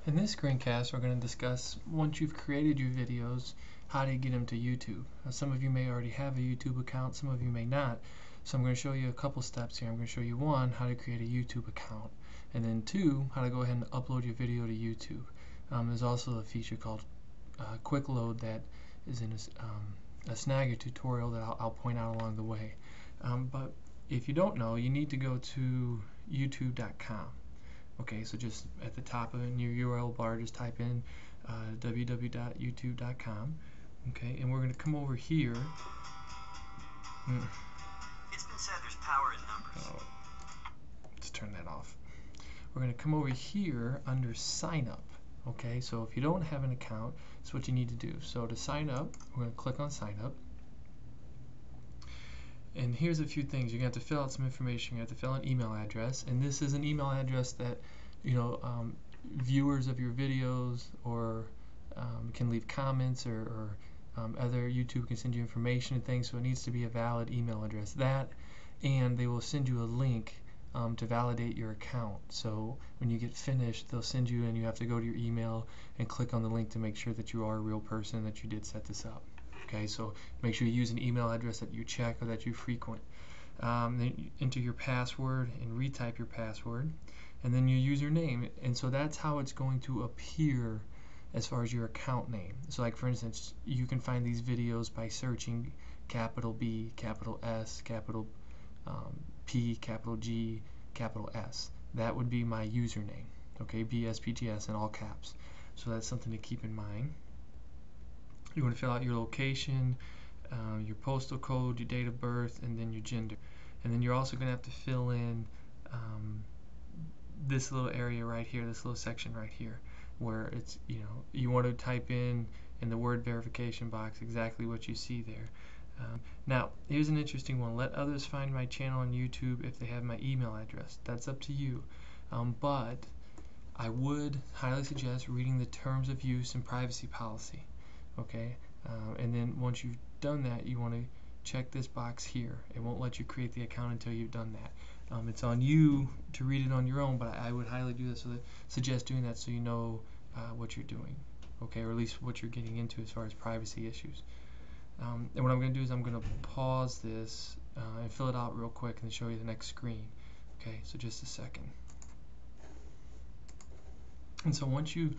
In this screencast, we're going to discuss, once you've created your videos, how to get them to YouTube. Some of you may already have a YouTube account, some of you may not. So I'm going to show you a couple steps here. I'm going to show you, one, how to create a YouTube account, and then two, how to go ahead and upload your video to YouTube. There's also a feature called Quick Load that is in a Snagger tutorial that I'll point out along the way. But if you don't know, you need to go to youtube.com. Okay, so just at the top of in your URL bar, just type in www.youtube.com. Okay, and we're going to come over here. It's been said there's power in numbers. Oh, let's turn that off. We're going to come over here under sign up. Okay, so if you don't have an account, that's what you need to do. So to sign up, we're going to click on sign up. And here's a few things. You're going to have to fill out some information. You have to fill out an email address, and this is an email address that viewers of your videos or can leave comments, or other YouTube can send you information and things. So it needs to be a valid email address. That, and they will send you a link to validate your account. So when you get finished, they'll send you, and you have to go to your email and click on the link to make sure that you are a real person, that you did set this up. Okay, so make sure you use an email address that you check or that you frequent. Then you enter your password and retype your password, and then your username. And so that's how it's going to appear as far as your account name. So like for instance, you can find these videos by searching capital B, capital S, capital P, capital G, capital S. That would be my username. Okay, BSPGS in all caps. So that's something to keep in mind. You want to fill out your location, your postal code, your date of birth, and then your gender. And then you're also going to have to fill in this little area right here, this little section right here, where it's, you want to type in the word verification box exactly what you see there. Now, here's an interesting one. Let others find my channel on YouTube if they have my email address. That's up to you. But I would highly suggest reading the terms of use and privacy policy. Okay, and then once you've done that, you want to check this box here. It won't let you create the account until you've done that. It's on you to read it on your own, but I would highly do this. So suggest doing that so you know what you're doing, okay, or at least what you're getting into as far as privacy issues. And what I'm going to do is I'm going to pause this and fill it out real quick and show you the next screen. Okay, so just a second. And so once you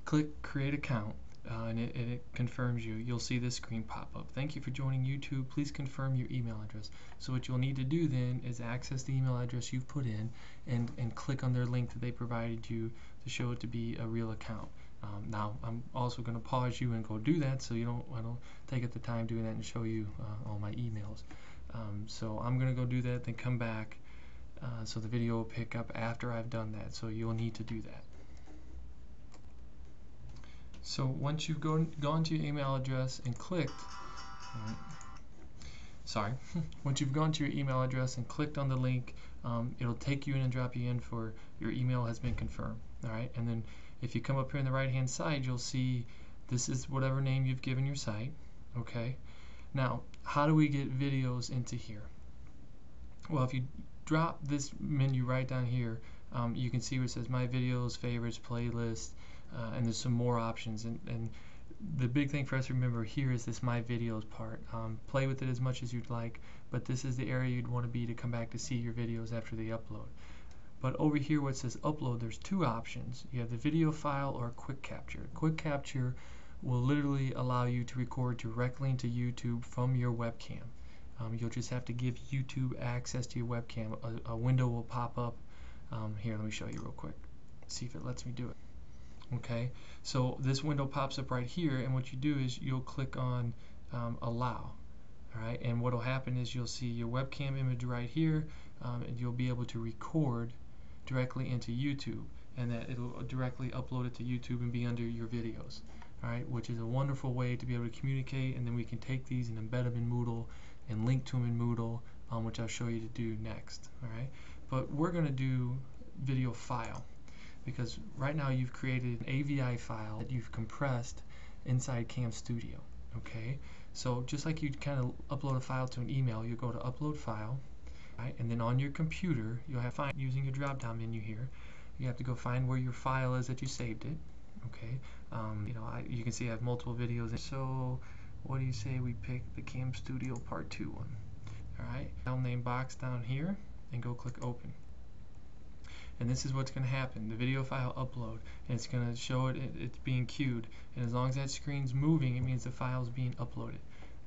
click create account, and it confirms you, you'll see this screen pop up. Thank you for joining YouTube. Please confirm your email address. So what you'll need to do then is access the email address you've put in and click on their link that they provided you to show it to be a real account. Now I'm also going to pause you and go do that, so I don't take up the time doing that and show you all my emails. So I'm going to go do that, then come back, so the video will pick up after I've done that. So you'll need to do that. So once you've gone to your email address and clicked, once you've gone to your email address and clicked on the link, it'll take you in and drop you in for your email has been confirmed. All right, and then if you come up here on the right hand side, you'll see this is whatever name you've given your site. Okay, now how do we get videos into here? Well, if you drop this menu right down here, you can see where it says my videos, favorites, playlist, and there's some more options, and the big thing for us to remember here is this my videos part. Play with it as much as you'd like, but this is the area you'd want to be to come back to see your videos after they upload. But over here where it says upload, there's two options. You have the video file or quick capture. Quick capture will literally allow you to record directly into YouTube from your webcam. You'll just have to give YouTube access to your webcam. A window will pop up. Here, let me show you real quick. See if it lets me do it. Okay, so this window pops up right here, and what you do is you'll click on allow. Alright, and what will happen is you'll see your webcam image right here, and you'll be able to record directly into YouTube, and that it'll directly upload it to YouTube and be under your videos. Alright, which is a wonderful way to be able to communicate, and then we can take these and embed them in Moodle and link to them in Moodle, which I'll show you to do next. Alright, but we're going to do video file, because right now you've created an AVI file that you've compressed inside Cam Studio. Okay, so just like you'd kind of upload a file to an email, you go to upload file, right? And then on your computer you'll have find using your drop down menu here, you have to go find where your file is that you saved it. Okay, you can see I have multiple videos. So what do you say we pick the Cam Studio Part 2 one? Alright, file name box down here and go click open. And this is what's going to happen. The video file upload, and it's going to show it's being queued, and as long as that screen's moving, it means the file is being uploaded.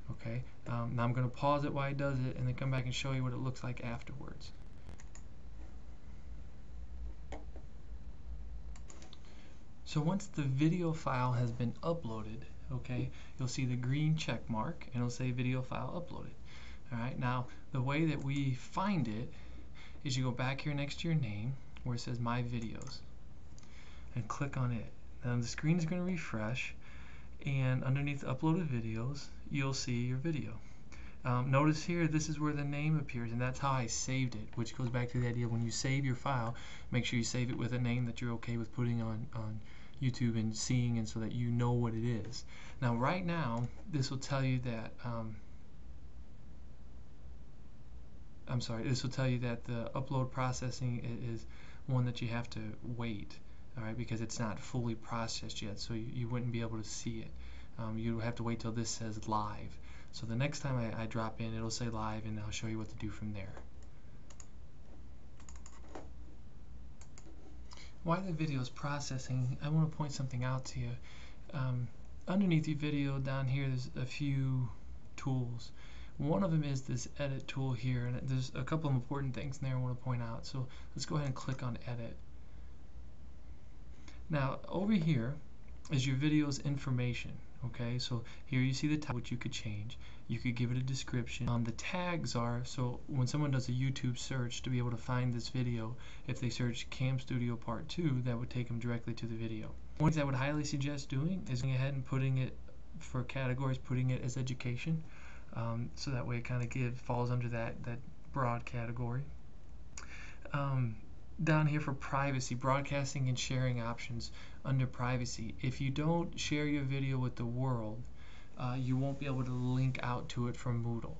Okay, now I'm going to pause it while it does it and then come back and show you what it looks like afterwards. So once the video file has been uploaded, okay, you'll see the green check mark and it'll say video file uploaded. Alright, now the way that we find it is you go back here next to your name where it says My Videos and click on it. Now the screen is going to refresh, and underneath uploaded videos you'll see your video. Notice here this is where the name appears, and that's how I saved it, which goes back to the idea when you save your file, make sure you save it with a name that you're okay with putting on YouTube and seeing, and so that you know what it is. Now right now this will tell you that this will tell you that the upload processing is one that you have to wait, alright, because it's not fully processed yet, so you wouldn't be able to see it. You have to wait till this says live. So the next time I drop in, it'll say live, and I'll show you what to do from there. While the video is processing, I want to point something out to you. Underneath your video down here, there's a few tools. One of them is this edit tool here, and there's a couple of important things in there I want to point out. So let's go ahead and click on edit. Now over here is your video's information. Okay, so here you see the title, which you could change. You could give it a description. The tags are, so when someone does a YouTube search to be able to find this video, if they search Cam Studio Part 2, that would take them directly to the video. One thing I would highly suggest doing is going ahead and putting it for categories, putting it as education, so that way it kind of falls under that broad category. Down here for privacy, broadcasting and sharing options, under privacy, if you don't share your video with the world, you won't be able to link out to it from Moodle,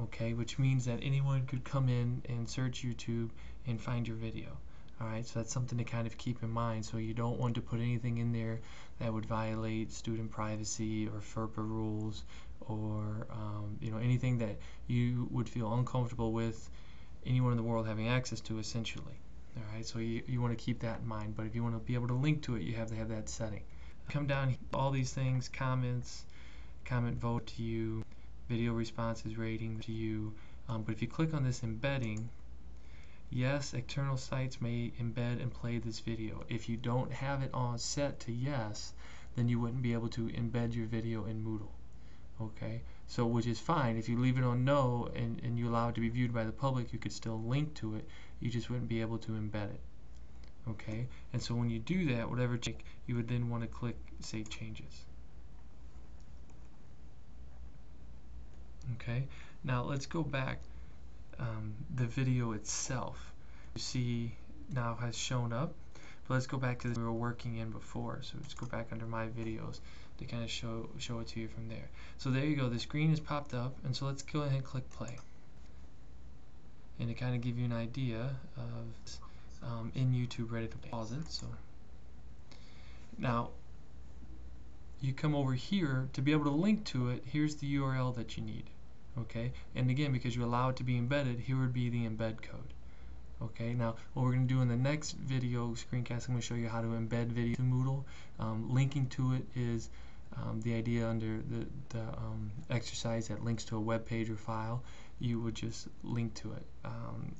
okay, which means that anyone could come in and search YouTube and find your video. Alright, so that's something to kind of keep in mind. So you don't want to put anything in there that would violate student privacy or FERPA rules, or anything that you would feel uncomfortable with anyone in the world having access to, essentially. Alright, so you want to keep that in mind, but if you want to be able to link to it, you have to have that setting. Come down here, all these things, comments, comment vote to you, video responses rating to you, but if you click on this embedding, yes, external sites may embed and play this video. If you don't have it on set to yes, then you wouldn't be able to embed your video in Moodle. Okay, so which is fine. If you leave it on no and you allow it to be viewed by the public, you could still link to it. You just wouldn't be able to embed it. Okay, and so when you do that, whatever change, you would then want to click Save Changes. Okay, now let's go back. The video itself, you see now has shown up, but let's go back to the we were working in before. So let's go back under My Videos to kind of show it to you from there. So there you go, the screen has popped up, and so let's go ahead and click play, and to kind of give you an idea of in YouTube, ready to pause it. So now you come over here to be able to link to it. Here's the URL that you need. Okay, and again, because you allow it to be embedded, here would be the embed code. Okay, now what we're going to do in the next video screencast, I'm going to show you how to embed video to Moodle. Linking to it is the idea under the exercise that links to a web page or file. You would just link to it,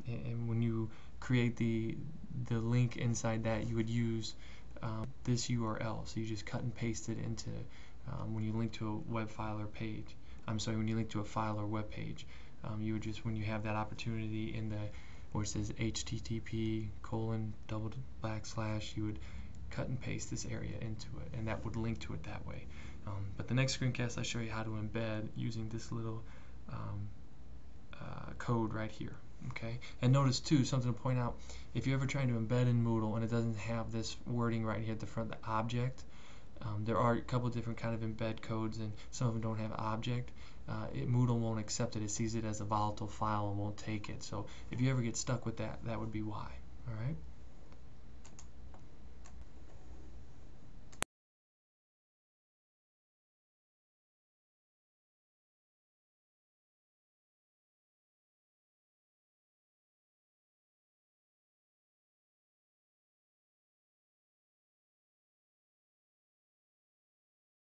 and when you create the link inside that, you would use this URL. So you just cut and paste it into when you link to a web file or page. When you link to a file or web page, you would just, when you have that opportunity in the where it says http:// you would cut and paste this area into it, and that would link to it that way. But the next screencast, I'll show you how to embed using this little code right here. Okay, and notice too, something to point out, if you're ever trying to embed in Moodle and it doesn't have this wording right here at the front, the object, there are a couple different kind of embed codes, and some of them don't have object. Moodle won't accept it. It sees it as a volatile file and won't take it. So if you ever get stuck with that, that would be why. All right.